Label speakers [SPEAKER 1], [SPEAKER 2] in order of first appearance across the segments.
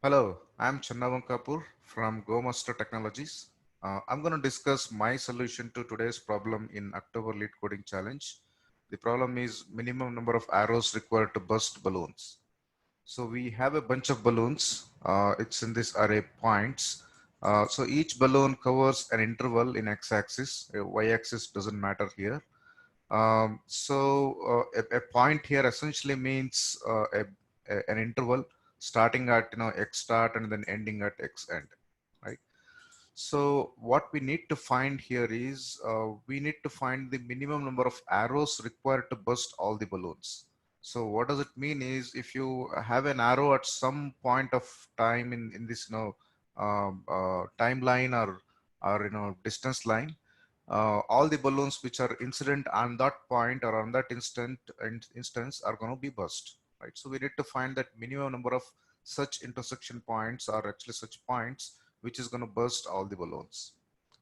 [SPEAKER 1] Hello, I'm Channavan Kapoor from GoMaster Technologies. I'm going to discuss my solution to today's problem in October Lead Coding Challenge. The problem is minimum number of arrows required to burst balloons. So we have a bunch of balloons. It's in this array points. So each balloon covers an interval in x-axis. Y-axis doesn't matter here. A point here essentially means an interval starting at x start and then ending at x end, right? So what we need to find here is we need to find the minimum number of arrows required to burst all the balloons. So what does it mean is if you have an arrow at some point of time in this timeline or distance line, all the balloons which are incident on that point or on that instance are going to be burst, right? So we need to find that minimum number of such intersection points or actually such points which is going to burst all the balloons,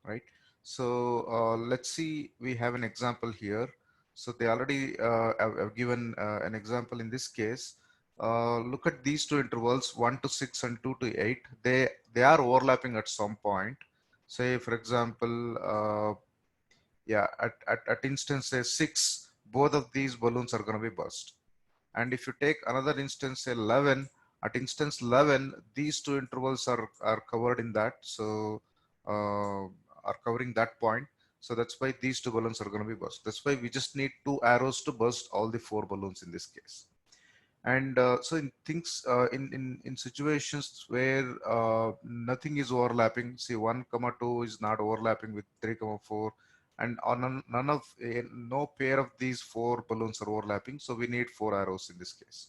[SPEAKER 1] right? So let's see, we have an example here. So they already have given an example in this case. Look at these two intervals, 1 to 6 and 2 to 8. They are overlapping at some point. Say, for example, yeah, at instance say 6, both of these balloons are going to be burst. And if you take another instance, say 11, at instance 11, these two intervals are covered in that. So are covering that point. So that's why these two balloons are going to be burst. That's why we just need two arrows to burst all the four balloons in this case. And so in things in situations where nothing is overlapping, see 1 comma 2 is not overlapping with 3 comma 4, and on none of no pair of these four balloons are overlapping, so we need four arrows in this case.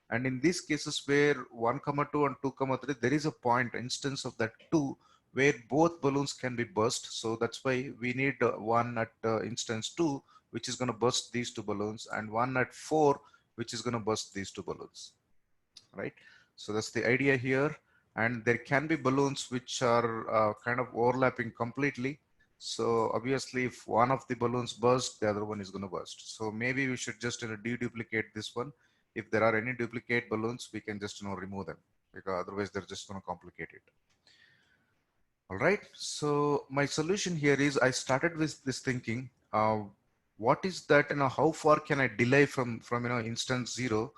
[SPEAKER 1] And in these cases where 1 comma 2 and 2 comma 3, there is a point instance of that 2 where both balloons can be burst. So that's why we need one at instance 2 which is going to burst these two balloons, and one at 4 which is going to burst these two balloons, right? So that's the idea here. And there can be balloons which are kind of overlapping completely. So obviously if one of the balloons burst, the other one is going to burst. So maybe we should just deduplicate this one. If there are any duplicate balloons, we can just remove them, because otherwise they're just going to complicate it. All right. So my solution here is I started with this thinking, what is that, how far can I delay from instance 0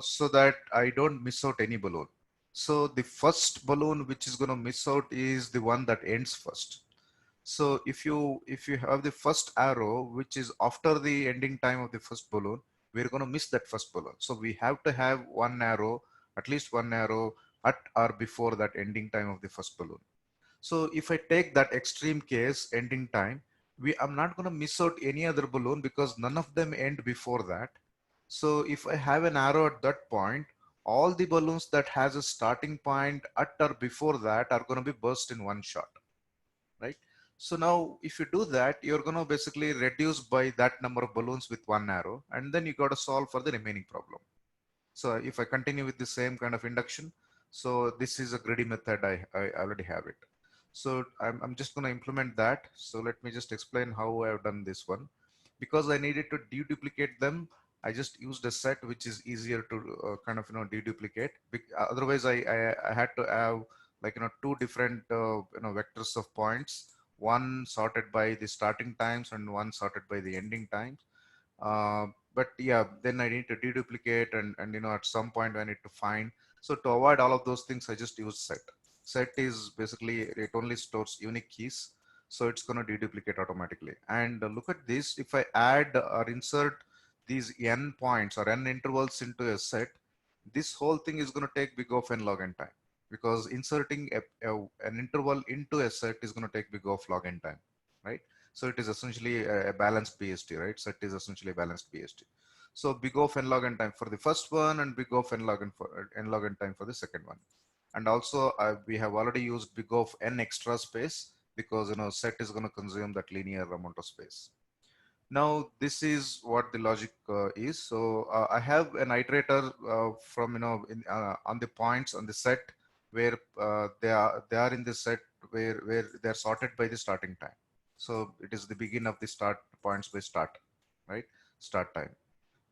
[SPEAKER 1] so that I don't miss out any balloon. So the first balloon which is going to miss out is the one that ends first. So if you have the first arrow which is after the ending time of the first balloon, we're going to miss that first balloon. So we have to have one arrow, at least one arrow at or before that ending time of the first balloon. So if I take that extreme case, ending time, I'm not going to miss out any other balloon because none of them end before that. So if I have an arrow at that point, all the balloons that has a starting point at or before that are going to be burst in one shot, right? So now if you do that, you're going to basically reduce by that number of balloons with one arrow, and then you got to solve for the remaining problem. So if I continue with the same kind of induction, so this is a greedy method. I already have it. So I'm just going to implement that. So let me just explain how I have done this one. Because I needed to deduplicate them, I just used a set which is easier to kind of deduplicate. Otherwise, I had to have like two different vectors of points, one sorted by the starting times and one sorted by the ending times. But yeah, then I need to deduplicate and at some point I need to find. So to avoid all of those things, I just use set. Set is basically, it only stores unique keys. So it's going to deduplicate automatically. And look at this, if I add or insert these n points or n intervals into a set, this whole thing is going to take big O of n log n time, because inserting an interval into a set is going to take big O of log n time, right? So it is essentially a balanced BST, right? Set is essentially a balanced BST. So big O of n log n time for the first one and big O of n log n for n log n time for the second one. And also we have already used big O of n extra space because set is going to consume that linear amount of space. Now this is what the logic is. So I have an iterator from on the points on the set where they are in the set where they are sorted by the starting time. So it is the begin of the start points by start, right? Start time.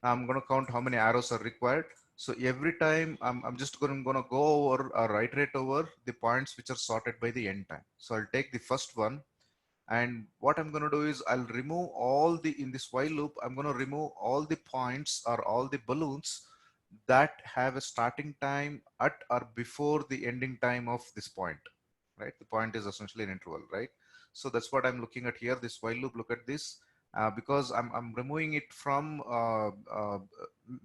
[SPEAKER 1] Now I'm going to count how many arrows are required. So every time I'm just gonna go over or iterate over the points which are sorted by the end time. So I'll take the first one, and what I'm going to do is I'll remove all the, in this while loop, I'm going to remove all the points or all the balloons that have a starting time at or before the ending time of this point, right? The point is essentially an interval, right? So that's what I'm looking at here, this while loop. Look at this, because I'm removing it from,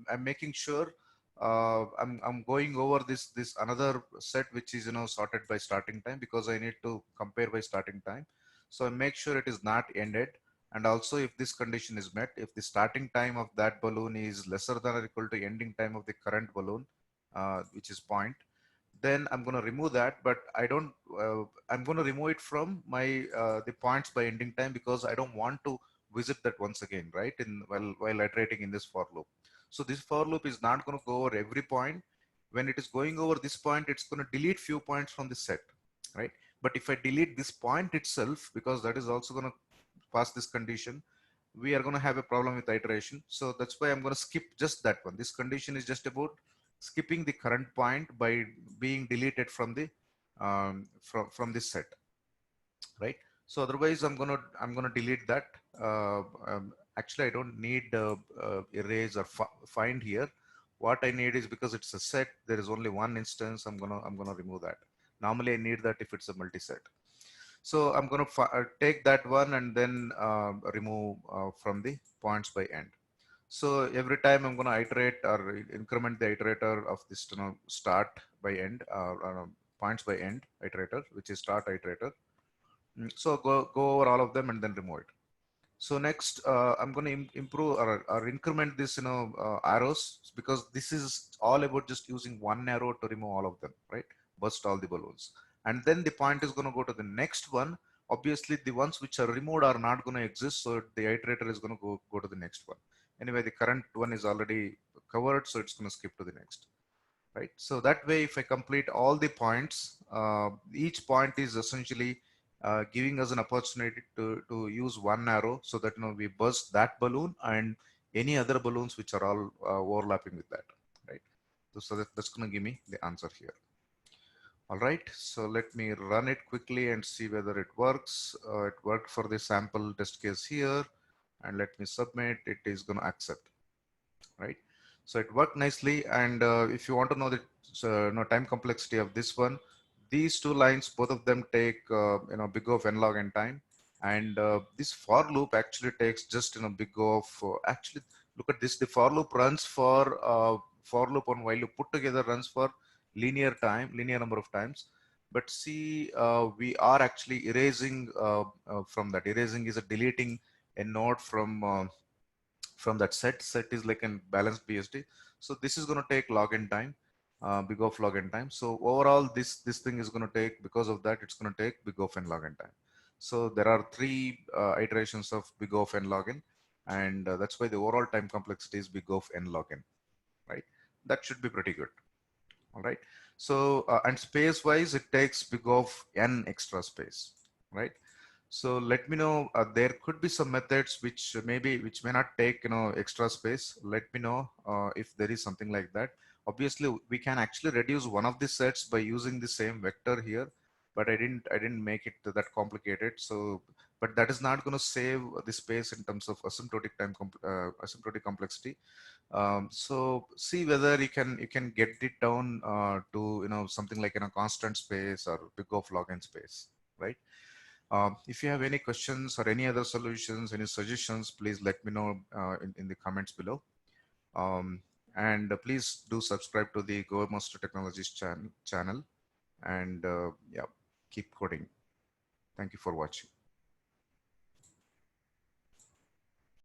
[SPEAKER 1] I'm making sure I'm going over this another set which is, you know, sorted by starting time, because I need to compare by starting time. So I make sure it is not ended. And also, if this condition is met, if the starting time of that balloon is lesser than or equal to ending time of the current balloon, which is point, then I'm going to remove that. But I don't, I'm going to remove it from my, the points by ending time, because I don't want to visit that once again, right? While iterating in this for loop. So this for loop is not going to go over every point. When it is going over this point, it's going to delete few points from the set, right? But if I delete this point itself, because that is also going to pass this condition, we are going to have a problem with iteration. So that's why I'm going to skip just that one. This condition is just about skipping the current point by being deleted from the, from this set, right? So otherwise I'm gonna delete that. Actually, I don't need erase or find here. What I need is, because it's a set, there is only one instance. I'm gonna remove that. Normally I need that if it's a multi-set. So I'm going to take that one and then remove from the points by end. So every time I'm going to iterate or increment the iterator of this, you know, start by end, points by end iterator, which is start iterator. So go over all of them and then remove it. So next, I'm going to improve or increment this, you know, arrows, because this is all about just using one arrow to remove all of them, right? Burst all the balloons. And then the point is going to go to the next one. Obviously, the ones which are removed are not going to exist. So the iterator is going to go to the next one. Anyway, the current one is already covered, so it's going to skip to the next, right? So that way, if I complete all the points, each point is essentially giving us an opportunity to use one arrow, so that, you know, we burst that balloon and any other balloons which are all overlapping with that, right? So that's going to give me the answer here. All right, so let me run it quickly and see whether it works. It worked for the sample test case here, and let me submit. It is going to accept, right? So it worked nicely. And if you want to know the time complexity of this one, these two lines, both of them take big O of n log n time. And this for loop actually takes just big O of actually, look at this. The for loop runs for loop on while loop put together runs for linear number of times. But see, we are actually erasing from that. Erasing is a deleting a node from that set. Set is like a balanced BSD. So this is going to take log n time, big of log n time. So overall, this thing is going to take, because of that, it's going to take big of n log n time. So there are three iterations of big of n log n, and that's why the overall time complexity is big of n log n, right? That should be pretty good. All right. So and space wise, it takes big of n extra space, right? So let me know. There could be some methods which which may not take extra space. Let me know if there is something like that. Obviously, we can actually reduce one of the sets by using the same vector here, but I didn't make it that complicated. So, but that is not going to save the space in terms of asymptotic asymptotic complexity. So see whether you can get it down to something like constant space or big of log n space, right? If you have any questions or any other solutions, any suggestions, please let me know in the comments below. And please do subscribe to the Go Master Technologies channel. And yeah, keep coding. Thank you for watching.